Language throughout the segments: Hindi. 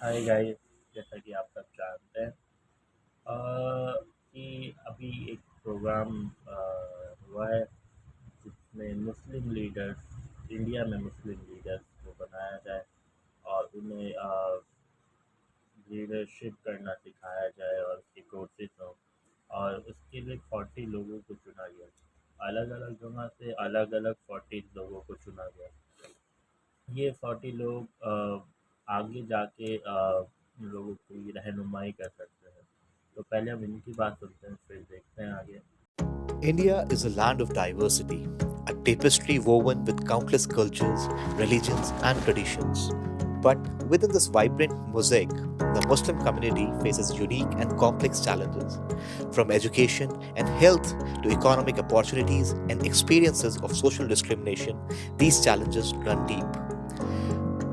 Hi guys. जैसा कि आप सब जानते हैं कि अभी एक प्रोग्राम हुआ है जिसमें मुस्लिम लीडर्स इंडिया में मुस्लिम लीडर्स को बनाया जाए और उन्हें लीडरशिप करना सिखाया जाए और उसकी कोर्सेज हो। और उसके लिए 40 लोगों को चुना गया। अलग अलग जगह से अलग अलग 40 लोगों को चुना गया। ये 40 लोग आगे जाके लोगों की रहनुमाई कर सकते हैं। तो पहले हम इनकी बात सुनते हैं, फिर देखते हैं आगे। India is a land of diversity, a tapestry woven with countless cultures, religions, and traditions. But within this vibrant mosaic, the Muslim community faces unique and complex challenges. From education and health to economic opportunities and experiences of social discrimination, these challenges run deep.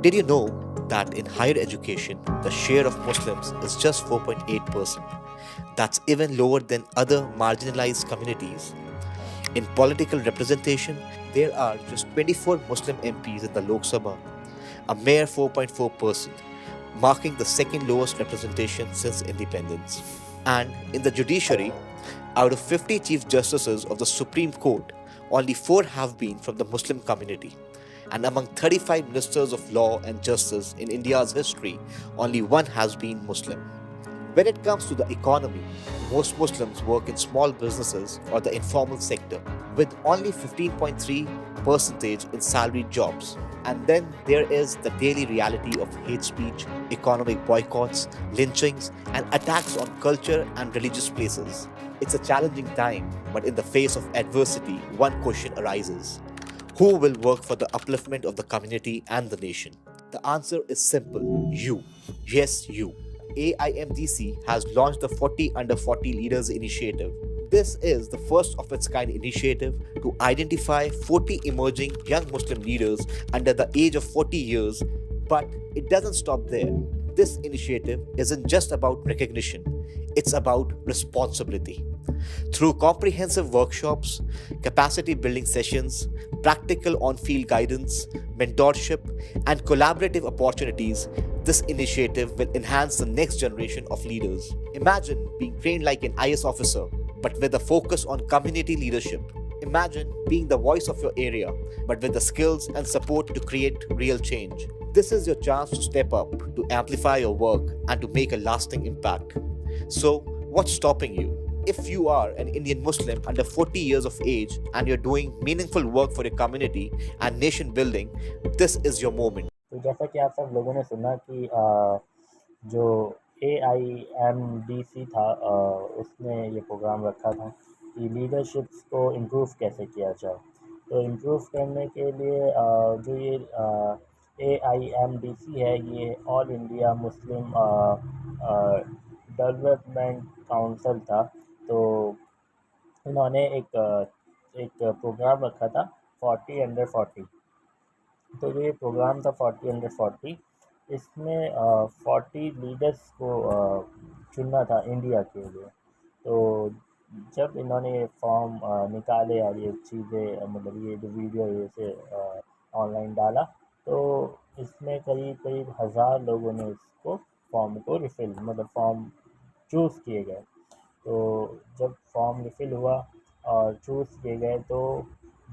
Did you know that in higher education, the share of Muslims is just 4.8%? That's even lower than other marginalized communities. In political representation, there are just 24 Muslim MPs in the Lok Sabha, a mere 4.4%, marking the second lowest representation since independence. And in the judiciary, out of 50 Chief Justices of the Supreme Court, only 4 have been from the Muslim community. And among 35 ministers of law and justice in India's history, only one has been Muslim. When it comes to the economy, most Muslims work in small businesses or the informal sector, with only 15.3% in salaried jobs. And then there is the daily reality of hate speech, economic boycotts, lynchings, and attacks on culture and religious places. It's a challenging time, but in the face of adversity, one question arises: who will work for the upliftment of the community and the nation? The answer is simple: you. Yes, you. AIMDC has launched the 40 Under 40 Leaders Initiative. This is the first of its kind initiative to identify 40 emerging young Muslim leaders under the age of 40 years, but it doesn't stop there. This initiative isn't just about recognition, it's about responsibility. Through comprehensive workshops, capacity building sessions, practical on field guidance, mentorship, and collaborative opportunities, this initiative will enhance the next generation of leaders. Imagine being trained like an IS officer, but with a focus on community leadership. Imagine being the voice of your area, but with the skills and support to create real change. This is your chance to step up, to amplify your work, and to make a lasting impact. So, what's stopping you? If you are an Indian Muslim under 40 years of age and you're doing meaningful work for your community and nation building, this is your moment. तो जैसा कि आप सब लोगों ने सुना कि जो AIMDC था, उसने ये प्रोग्राम रखा था कि लीडरशिप्स को इम्प्रूव कैसे किया जाए। तो इम्प्रूव करने के लिए जो ये AIMDC है, ये all India Muslim development council था। तो इन्होंने एक प्रोग्राम रखा था 40 अंडर 40। तो जो ये प्रोग्राम था 40 अंडर 40, इसमें 40 लीडर्स को चुनना था इंडिया के लिए। तो जब इन्होंने ये फॉर्म निकाले और ये चीज़ें मतलब ये जो वीडियो ये से ऑनलाइन डाला, तो इसमें करीब करीब 1000 लोगों ने इसको फॉर्म को रिफ़िल मतलब फॉर्म चूज़ किए गए। तो जब फॉर्म रिफ़िल हुआ और चूज़ किए गए, तो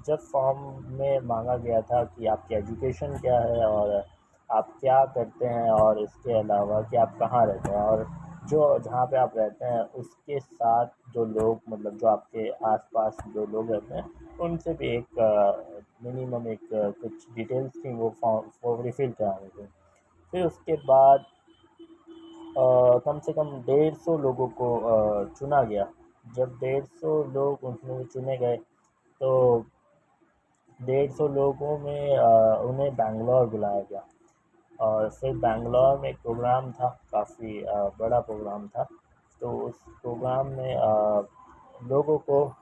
जब फॉर्म में मांगा गया था कि आपकी एजुकेशन क्या है और आप क्या करते हैं, और इसके अलावा कि आप कहाँ रहते हैं, और जो जहाँ पे आप रहते हैं उसके साथ जो लोग मतलब जो आपके आसपास जो लोग रहते हैं, उनसे भी एक मिनिमम कुछ डिटेल्स थी, वो फॉर्म वो रिफ़िल करानी थी। फिर उसके बाद कम से कम 150 लोगों को चुना गया। जब 150 लोग उसमें चुने गए, तो 150 लोगों में उन्हें बैंगलोर बुलाया गया। और फिर बैंगलोर में एक प्रोग्राम था, काफ़ी बड़ा प्रोग्राम था। तो उस प्रोग्राम में लोगों को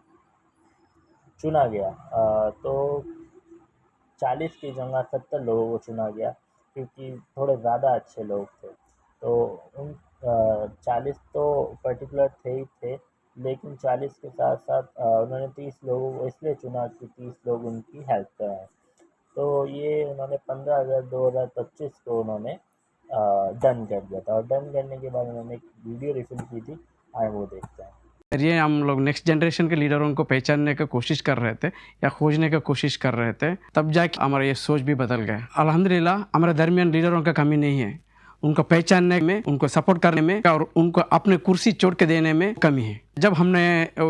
चुना गया। तो 40 की जगह 70 लोगों को चुना गया, क्योंकि थोड़े ज़्यादा अच्छे लोग थे। तो उन 40 तो पर्टिकुलर थे ही थे, लेकिन 40 के साथ साथ उन्होंने 30 लोगों को इसलिए चुना कि 30 लोग उनकी हेल्प कराएँ। तो ये उन्होंने 15 अगस्त 2025 को उन्होंने डन कर दिया था। और डन करने के बाद उन्होंने एक वीडियो रिफिल की थी, आए वो देखते हैं। ये हम लोग नेक्स्ट जनरेशन के लीडरों को पहचानने की कोशिश कर रहे थे या खोजने की कोशिश कर रहे थे, तब जाके हमारा ये सोच भी बदल गया। अल्हम्दुलिल्लाह हमारे दरमियान लीडरों का कमी नहीं है, उनको पहचानने में, उनको सपोर्ट करने में और उनको अपने कुर्सी छोड़ के देने में कमी है। जब हमने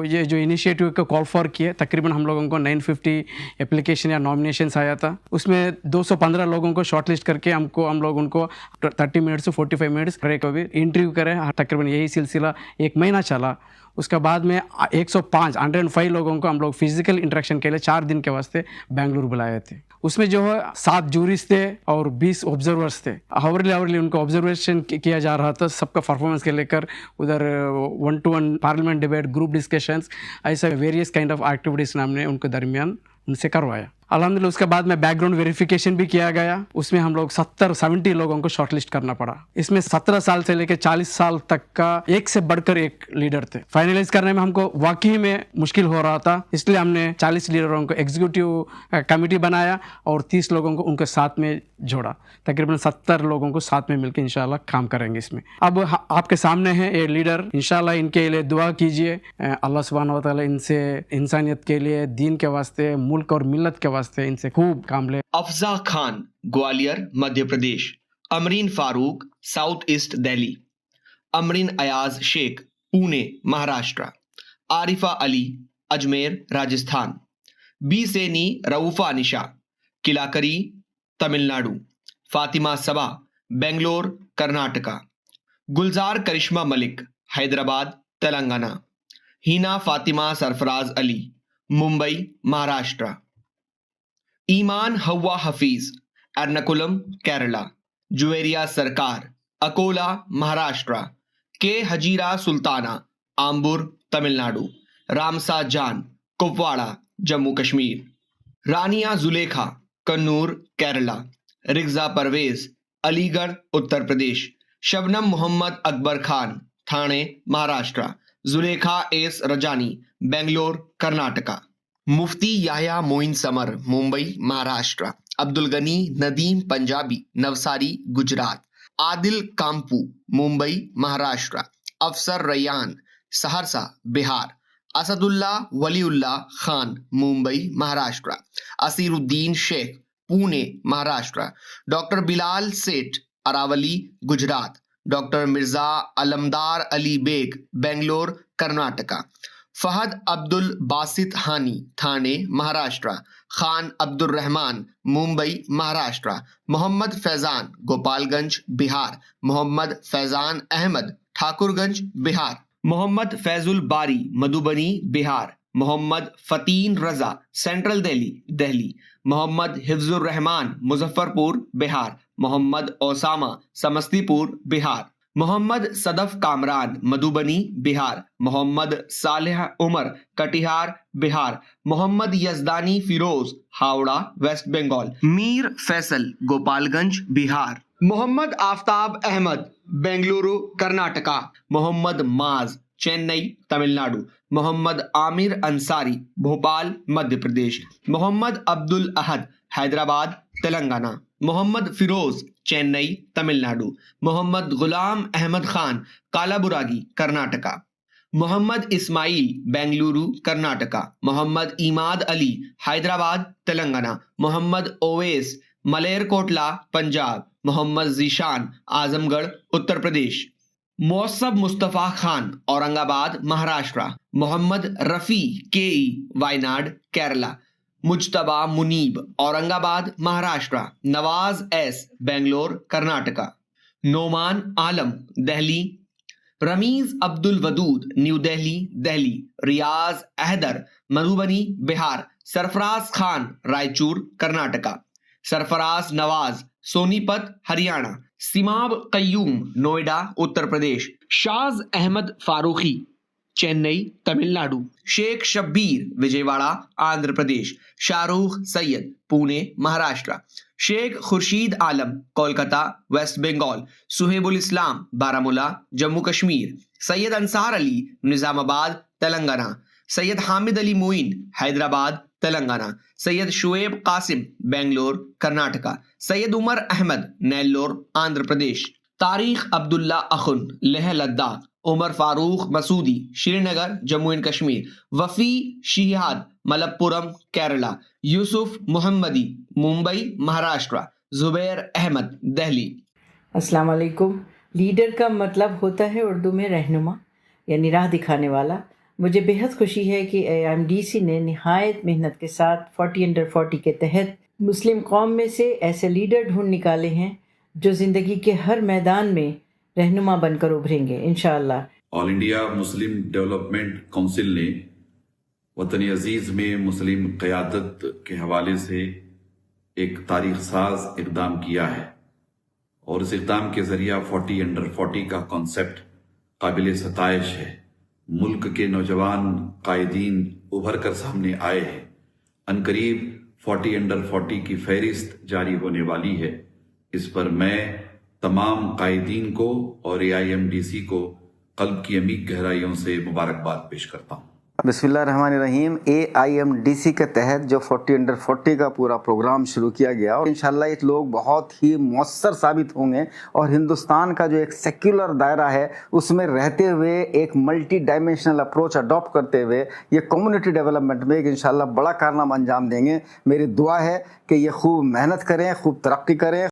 ये जो इनिशिएटिव को कॉल फॉर किए, तकरीबन हम लोगों को 950 एप्लीकेशन या नॉमिनेशंस आया था। उसमें 215 लोगों को शॉर्टलिस्ट करके हम लोग उनको 30 मिनट्स से 45 मिनट्स इंटरव्यू करें। तकरीबन यही सिलसिला 1 महीना चला। उसके बाद में 105 लोगों को हम लोग फिजिकल इंटरेक्शन के लिए 4 दिन के वास्ते बेंगलुरु बुलाए थे। उसमें जो है 7 जूरीज थे और 20 ऑब्जर्वर्स थे। हावरली उनको ऑब्जर्वेशन किया जा रहा था, सबका परफॉर्मेंस के लेकर। उधर 1-to-1 parliament debate, group discussions, ऐसा वेरियस काइंड ऑफ एक्टिविटीज़ हमने उनके दरमियान उनसे करवाया। अल्हम्दुलिल्लाह उसके बाद में बैकग्राउंड वेरिफिकेशन भी किया गया। उसमें हम लोग 70 लोगों को शॉर्टलिस्ट करना पड़ा। इसमें 17 साल से लेकर 40 साल तक का एक से बढ़कर एक लीडर थे। फाइनलाइज करने में हमको वाकई में मुश्किल हो रहा था, इसलिए हमने 40 लीडरों को एग्जीक्यूटिव कमेटी बनाया और 30 लोगों को उनके साथ में जोड़ा। तकरीबन 70 लोगों को साथ में मिलकर इंशाल्लाह काम करेंगे इसमें। अब आपके सामने है ये लीडर, इंशाल्लाह इनके लिए दुआ कीजिए। अल्लाह सुब्हानहू व तआला इनसे इंसानियत के लिए, दीन के वास्ते, मुल्क और मिल्लत के वास्ते इनसे खूब काम ले। Afza Khan, Gwalior Madhya Pradesh. Amreen Farooq, south east Delhi. Amreen Ayaz Shaikh, Pune Maharashtra. Arifa Ali, Ajmer Rajasthan. B Seeni Raufa Nisha, Kilakarai Tamil Nadu. Fatima Saba, Bangalore Karnataka. Gulzar Karishma Malik, Hyderabad Telangana. Hina Fatima Sarfaraz Ali, Mumbai Maharashtra. Iman Hawa Hafeez, Ernakulam Kerala. Juveria सरकार, अकोला महाराष्ट्र। के Hazira Sultana, आम्बुर Tamil Nadu. Ramsa Jan, Kupwara Jammu Kashmir. Rania Zulekha, Kannur Kerala. Rigza Parvez, Aligarh Uttar Pradesh. Shabnam Mohammad Akbar Khan, Thane Maharashtra. Zulekha S Rajani, Bangalore Karnataka. Mufti Yahya Moin Samar, Mumbai Maharashtra. Abdul Gani Nadeem Punjabi, Navsari Gujarat. Adil Kampu, Mumbai Maharashtra. Afsar Raiyan, Saharsa Bihar. Asadullah Waliullah Khan, Mumbai Maharashtra. Aseeruddin Shaikh, Pune Maharashtra. Doctor Bilal Seth, Aravalli Gujarat. Doctor Mirza Alamdar Ali Baig, Bangalore Karnataka. Fahad Abdul Basit Hani, Thane Maharashtra. Khan Abdul Rahman, Mumbai Maharashtra. Mohammad Faizan, Gopalganj Bihar. Mohammad Faizan Ahmed, Thakurganj Bihar. Mohammad Faizul Bari, Madhubani Bihar. Mohammad Fateen Raza, central Delhi Delhi. Mohammad Hifzur Rahman, Muzaffarpur Bihar. Mohammad Osama, Samastipur Bihar. Mohammad Sadaf Kamran, Madhubani Bihar. Mohammad Saleh Umar, Katihar Bihar. Mohammad Yazdani Firoz, Howrah west Bengal. Mir Faisal, Gopalganj Bihar. Mohammad Aftab Ahmed, Bengaluru Karnataka. Mohammad Maaz, Chennai Tamil Nadu. Mohammad Aamir Ansari, Bhopal Madhya Pradesh. Mohammad Abdul अहद, हैदराबाद तेलंगाना। मोहम्मद फिरोज, चेन्नई तमिलनाडु। मोहम्मद गुलाम अहमद खान, कालाबुरागी कर्नाटका। मोहम्मद इस्माइल, बेंगलुरु कर्नाटका। मोहम्मद इमाद अली, हैदराबाद तेलंगाना। मोहम्मद ओवैस, मलेरकोटला पंजाब। मोहम्मद जीशान, आजमगढ़ उत्तर प्रदेश। मौसब मुस्तफ़ा खान, औरंगाबाद महाराष्ट्र। मोहम्मद रफ़ी केई, Wayanad Kerala. Mujtaba Munib, Aurangabad Maharashtra. Nawaz S, Bangalore Karnataka. Noman Alam, Delhi. Ramiz Abdul Wadood, new Delhi Delhi. Riyaz अहदर, Madhubani Bihar. Sarfaraz Khan, Raichur Karnataka. Sarfaraz Nawaz, Sonipat Haryana. Simab Qayyum, Noida Uttar Pradesh. Shaz Ahmad Farooqui, Chennai Tamil Nadu. Shaikh Shabbir, Vijayawada Andhra Pradesh. Shahrukh Syed, Pune Maharashtra. Shaikh Khurshid Alam, Kolkata west Bengal. Suhaibul Islam, Baramulla Jammu Kashmir. Syed Ansar Ali, Nizamabad Telangana. Syed Hamid Ali Moin, Hyderabad Telangana, Syed Shoaib Qasim, Bangalore, Karnataka, Syed Umar Ahmed, Nellore, Andhra Pradesh, Tariq Abdullah Akhun, Leh Ladakh, Umar Farooq Masoodi, Srinagar, Jammu and Kashmir, वफी शिहाद, Malappuram, Kerala, Yusuf मोहम्मदी, मुंबई, महाराष्ट्र, जुबैर अहमद, दिल्ली। अस्सलाम वालेकुम। लीडर का मतलब होता है उर्दू में रहनुमा, यानी राह दिखाने वाला। मुझे बेहद खुशी है कि AIMDC ने निहायत मेहनत के साथ 40 अंडर 40 के तहत मुस्लिम कौम में से ऐसे लीडर ढूंढ निकाले हैं जो ज़िंदगी के हर मैदान में रहनुमा बनकर उभरेंगे इंशाअल्लाह। All India Muslim development council ने वतन अजीज में मुस्लिम क़यादत के हवाले से एक तारीख साज इक़दाम किया है और इस इक़दाम के ज़रिया 40 अंडर 40 का कॉन्सेप्ट काबिल सताइश है। मुल्क के नौजवान कायदीन उभर कर सामने आए हैं। अनकरीब 40 अंडर 40 की फहरिस्त जारी होने वाली है। इस पर मैं तमाम कायदीन को और AIMDC को क़ल्ब की अमीक गहराइयों से मुबारकबाद पेश करता हूँ। बिस्मिल्लाहिर्रहमानिर्रहीम। AIMDC के तहत जो 40 अंडर 40 का पूरा प्रोग्राम शुरू किया गया और इंशाल्लाह ये लोग बहुत ही मौसर साबित होंगे और हिंदुस्तान का जो एक सेक्युलर दायरा है उसमें रहते हुए एक मल्टी डायमेंशनल अप्रोच अडॉप्ट करते हुए ये कम्युनिटी डेवलपमेंट में एक इंशाल्लाह बड़ा कारनामा अंजाम देंगे। मेरी दुआ है कि ये खूब मेहनत करें, खूब तरक्की करें।